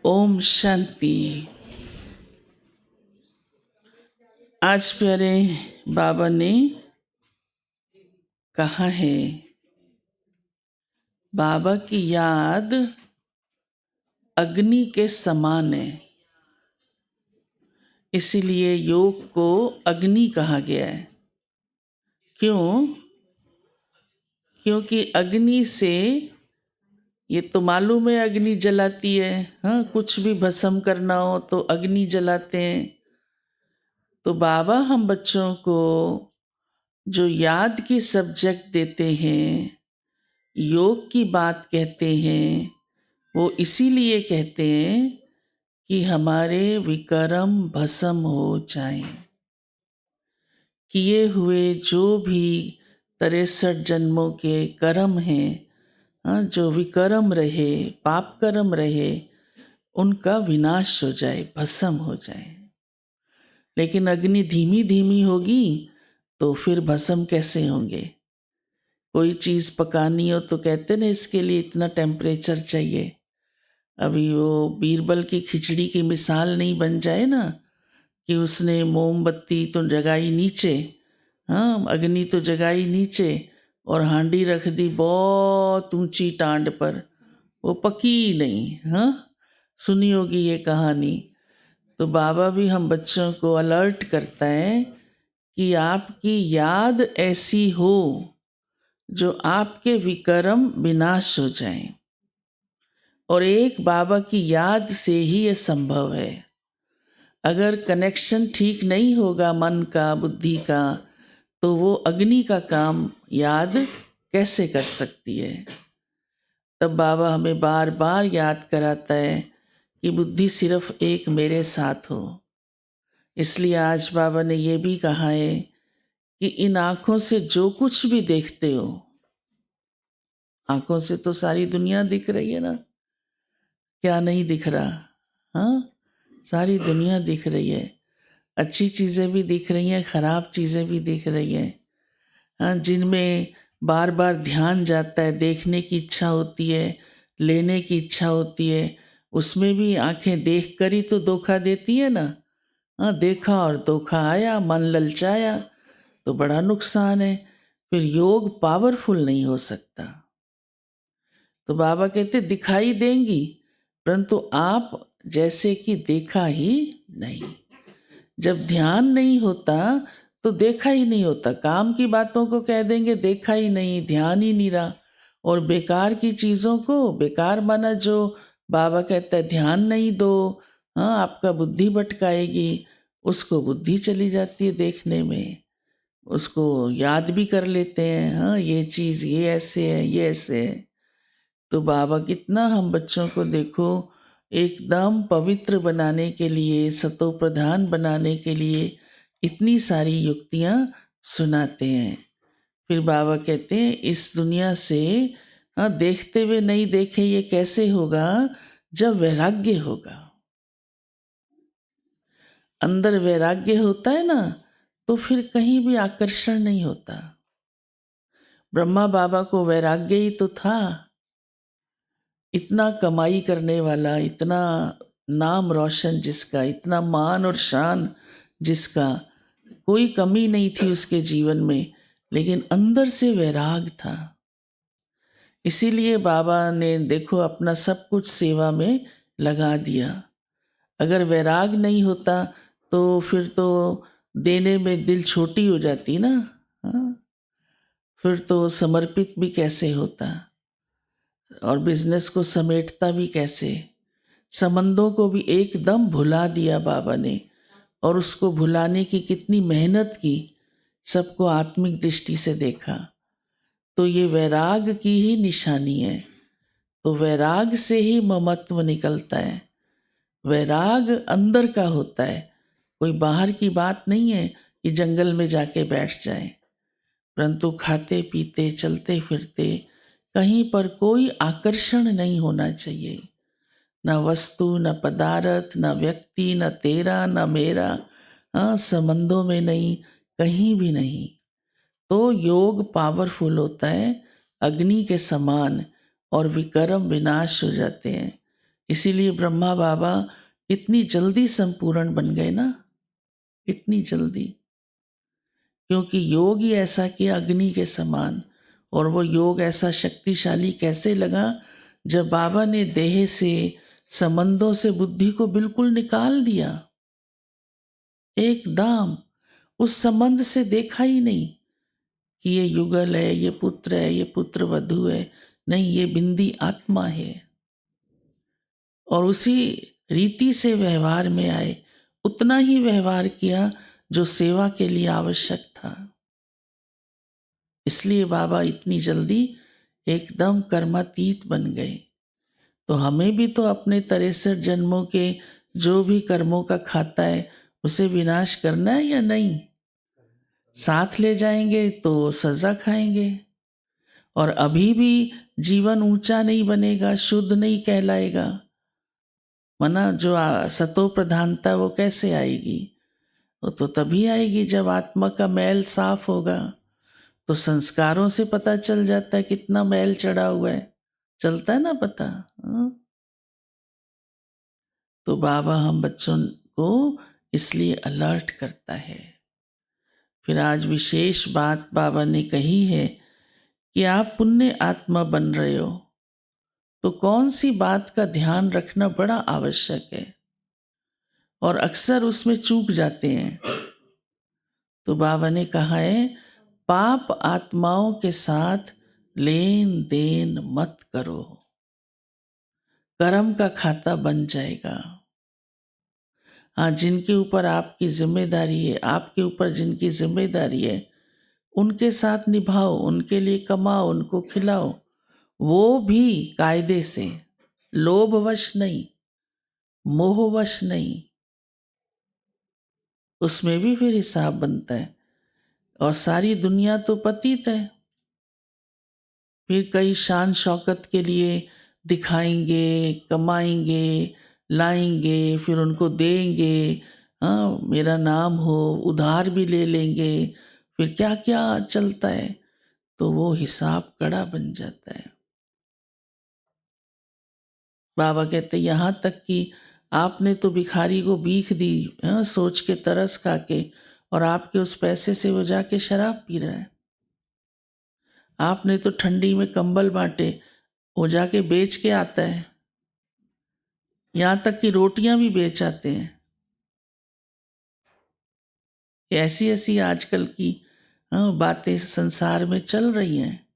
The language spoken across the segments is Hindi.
ओम शांति। आज प्यारे बाबा ने कहा है, बाबा की याद अग्नि के समान है, इसीलिए योग को अग्नि कहा गया है। क्यों? क्योंकि अग्नि से, ये तो मालूम है, अग्नि जलाती है। हाँ, कुछ भी भस्म करना हो तो अग्नि जलाते हैं। तो बाबा हम बच्चों को जो याद की सब्जेक्ट देते हैं, योग की बात कहते हैं, वो इसीलिए कहते हैं कि हमारे विकर्म भस्म हो जाएं। किए हुए जो भी 63 जन्मों के कर्म हैं, जो विकर्म रहे, पाप कर्म रहे, उनका विनाश हो जाए, भस्म हो जाए। लेकिन अग्नि धीमी धीमी होगी तो फिर भस्म कैसे होंगे? कोई चीज़ पकानी हो तो कहते ना, इसके लिए इतना टेम्परेचर चाहिए। अभी वो बीरबल की खिचड़ी की मिसाल नहीं बन जाए ना, कि उसने मोमबत्ती तो जगाई नीचे, हाँ, अग्नि तो जगाई नीचे और हांडी रख दी बहुत ऊंची टांड पर, वो पकी नहीं। हाँ, सुनी होगी ये कहानी। तो बाबा भी हम बच्चों को अलर्ट करता है कि आपकी याद ऐसी हो जो आपके विकर्म विनाश हो जाएं। और एक बाबा की याद से ही ये संभव है। अगर कनेक्शन ठीक नहीं होगा मन का, बुद्धि का, तो वो अग्नि का काम याद कैसे कर सकती है? तब बाबा हमें बार बार याद कराता है कि बुद्धि सिर्फ एक मेरे साथ हो। इसलिए आज बाबा ने ये भी कहा है कि इन आँखों से जो कुछ भी देखते हो, आँखों से तो सारी दुनिया दिख रही है ना, क्या नहीं दिख रहा? हाँ, सारी दुनिया दिख रही है। अच्छी चीज़ें भी दिख रही हैं, ख़राब चीज़ें भी दिख रही हैं। हाँ, जिनमें बार बार ध्यान जाता है, देखने की इच्छा होती है, लेने की इच्छा होती है, उसमें भी आंखें देख कर ही तो धोखा देती है ना। हाँ, देखा और धोखा आया, मन ललचाया तो बड़ा नुकसान है। फिर योग पावरफुल नहीं हो सकता। तो बाबा कहते दिखाई देंगी, परंतु आप जैसे कि देखा ही नहीं। जब ध्यान नहीं होता तो देखा ही नहीं होता। काम की बातों को कह देंगे देखा ही नहीं, ध्यान ही नहीं रहा। और बेकार की चीज़ों को, बेकार माना जो बाबा कहता है ध्यान नहीं दो, हाँ, आपका बुद्धि भटकाएगी, उसको बुद्धि चली जाती है देखने में, उसको याद भी कर लेते हैं। हाँ, ये चीज़ ये ऐसे है, ये ऐसे है। तो बाबा कितना हम बच्चों को देखो एकदम पवित्र बनाने के लिए, सतो प्रधान बनाने के लिए इतनी सारी युक्तियाँ सुनाते हैं। फिर बाबा कहते हैं इस दुनिया से, हाँ, देखते हुए नहीं देखे ये कैसे होगा? जब वैराग्य होगा। अंदर वैराग्य होता है ना, तो फिर कहीं भी आकर्षण नहीं होता। ब्रह्मा बाबा को वैराग्य ही तो था। इतना कमाई करने वाला, इतना नाम रोशन जिसका, इतना मान और शान जिसका, कोई कमी नहीं थी उसके जीवन में, लेकिन अंदर से वैराग था। इसीलिए बाबा ने देखो अपना सब कुछ सेवा में लगा दिया। अगर वैराग नहीं होता तो फिर तो देने में दिल छोटी हो जाती ना। हाँ, फिर तो समर्पित भी कैसे होता और बिजनेस को समेटता भी कैसे। संबंधों को भी एकदम भुला दिया बाबा ने, और उसको भुलाने की कितनी मेहनत की, सबको आत्मिक दृष्टि से देखा। तो ये वैराग की ही निशानी है। तो वैराग से ही ममत्व निकलता है। वैराग अंदर का होता है, कोई बाहर की बात नहीं है कि जंगल में जाके बैठ जाए। परंतु खाते पीते चलते फिरते कहीं पर कोई आकर्षण नहीं होना चाहिए। न वस्तु, न पदार्थ, न व्यक्ति, न तेरा, न मेरा, हाँ, संबंधों में नहीं, कहीं भी नहीं। तो योग पावरफुल होता है, अग्नि के समान, और विकर्म विनाश हो जाते हैं। इसीलिए ब्रह्मा बाबा इतनी जल्दी संपूर्ण बन गए ना, इतनी जल्दी, क्योंकि योग ही ऐसा किया अग्नि के समान। और वो योग ऐसा शक्तिशाली कैसे लगा, जब बाबा ने देह से, संबंधों से बुद्धि को बिल्कुल निकाल दिया, एकदम उस संबंध से देखा ही नहीं कि ये युगल है, ये पुत्र है, ये पुत्र वधू है, नहीं, ये बिंदी आत्मा है। और उसी रीति से व्यवहार में आए, उतना ही व्यवहार किया जो सेवा के लिए आवश्यक था। इसलिए बाबा इतनी जल्दी एकदम कर्मातीत बन गए। तो हमें भी तो अपने 63 जन्मों के जो भी कर्मों का खाता है उसे विनाश करना है या नहीं? साथ ले जाएंगे तो सजा खाएंगे। और अभी भी जीवन ऊंचा नहीं बनेगा, शुद्ध नहीं कहलाएगा। मना जो सतो प्रधानता वो कैसे आएगी? वो तो तभी आएगी जब आत्मा का मैल साफ होगा। तो संस्कारों से पता चल जाता है कितना मैल चढ़ा हुआ है, चलता है ना पता। हाँ? तो बाबा हम बच्चों को इसलिए अलर्ट करता है। फिर आज विशेष बात बाबा ने कही है कि आप पुण्य आत्मा बन रहे हो, तो कौन सी बात का ध्यान रखना बड़ा आवश्यक है, और अक्सर उसमें चूक जाते हैं। तो बाबा ने कहा है, पाप आत्माओं के साथ लेन देन मत करो, कर्म का खाता बन जाएगा। हाँ, जिनके ऊपर आपकी जिम्मेदारी है, आपके ऊपर जिनकी जिम्मेदारी है, उनके साथ निभाओ, उनके लिए कमाओ, उनको खिलाओ, वो भी कायदे से, लोभवश नहीं, मोहवश नहीं। उसमें भी फिर हिसाब बनता है। और सारी दुनिया तो पतित है, फिर कई शान शौकत के लिए दिखाएंगे, कमाएंगे, लाएंगे, फिर उनको देंगे, हाँ मेरा नाम हो, उधार भी ले लेंगे, फिर क्या क्या चलता है। तो वो हिसाब कड़ा बन जाता है। बाबा कहते यहाँ तक कि आपने तो भिखारी को भीख दी, हाँ, सोच के तरस खा के, और आपके उस पैसे से वो जाके शराब पी रहा है। आपने तो ठंडी में कंबल बांटे, वो जाके बेच के आता है। यहाँ तक कि रोटियां भी बेच आते हैं। ऐसी ऐसी आजकल की, हाँ, बातें संसार में चल रही हैं।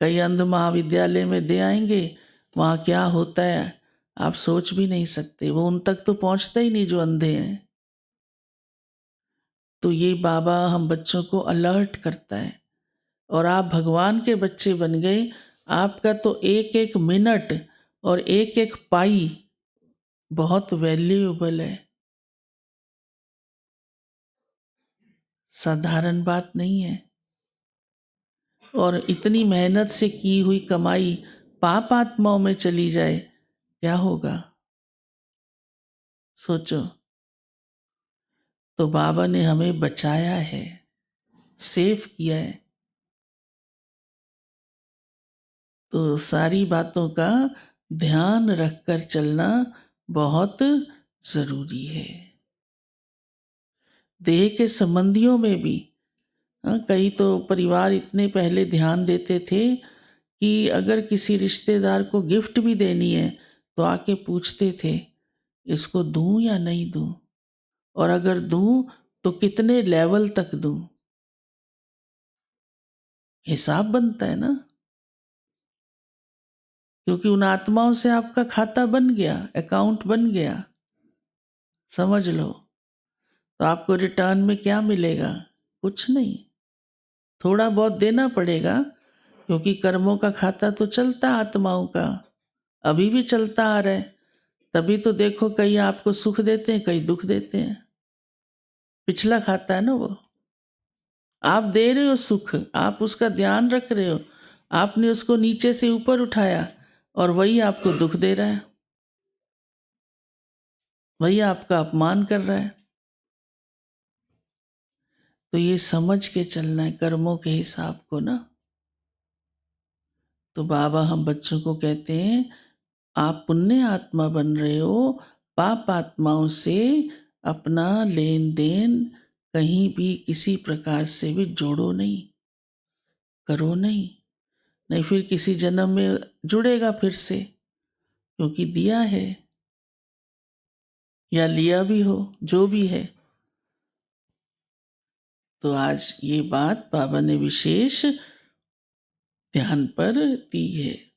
कई अंध महाविद्यालय में दे आएंगे, वहाँ क्या होता है आप सोच भी नहीं सकते। वो उन तक तो पहुँचता ही नहीं जो अंधे हैं। तो ये बाबा हम बच्चों को अलर्ट करता है। और आप भगवान के बच्चे बन गए, आपका तो एक एक मिनट और एक एक पाई बहुत वैल्यूएबल है, साधारण बात नहीं है। और इतनी मेहनत से की हुई कमाई पाप आत्माओं में चली जाए, क्या होगा? सोचो। तो बाबा ने हमें बचाया है, सेफ किया है। तो सारी बातों का ध्यान रखकर चलना बहुत जरूरी है। देह के संबंधियों में भी, हाँ, कई तो परिवार इतने पहले ध्यान देते थे कि अगर किसी रिश्तेदार को गिफ्ट भी देनी है तो आके पूछते थे, इसको दूं या नहीं दूं, और अगर दूं तो कितने लेवल तक दूं। हिसाब बनता है ना, क्योंकि उन आत्माओं से आपका खाता बन गया, अकाउंट बन गया। समझ लो। तो आपको रिटर्न में क्या मिलेगा? कुछ नहीं। थोड़ा बहुत देना पड़ेगा, क्योंकि कर्मों का खाता तो चलता आत्माओं का, अभी भी चलता आ रहा है। तभी तो देखो कई आपको सुख देते हैं, कई दुख देते हैं। पिछला खाता है ना वो। आप दे रहे हो सुख, आप उसका ध्यान रख रहे हो, आपने उसको नीचे से ऊपर उठाया, और वही आपको दुख दे रहा है, वही आपका अपमान कर रहा है। तो ये समझ के चलना है कर्मों के हिसाब को ना। तो बाबा हम बच्चों को कहते हैं, आप पुण्य आत्मा बन रहे हो, पाप आत्माओं से अपना लेन देन कहीं भी किसी प्रकार से भी जोड़ो नहीं, करो नहीं। नहीं फिर किसी जन्म में जुड़ेगा फिर से, क्योंकि दिया है या लिया भी हो, जो भी है। तो आज ये बात बाबा ने विशेष ध्यान पर दी है।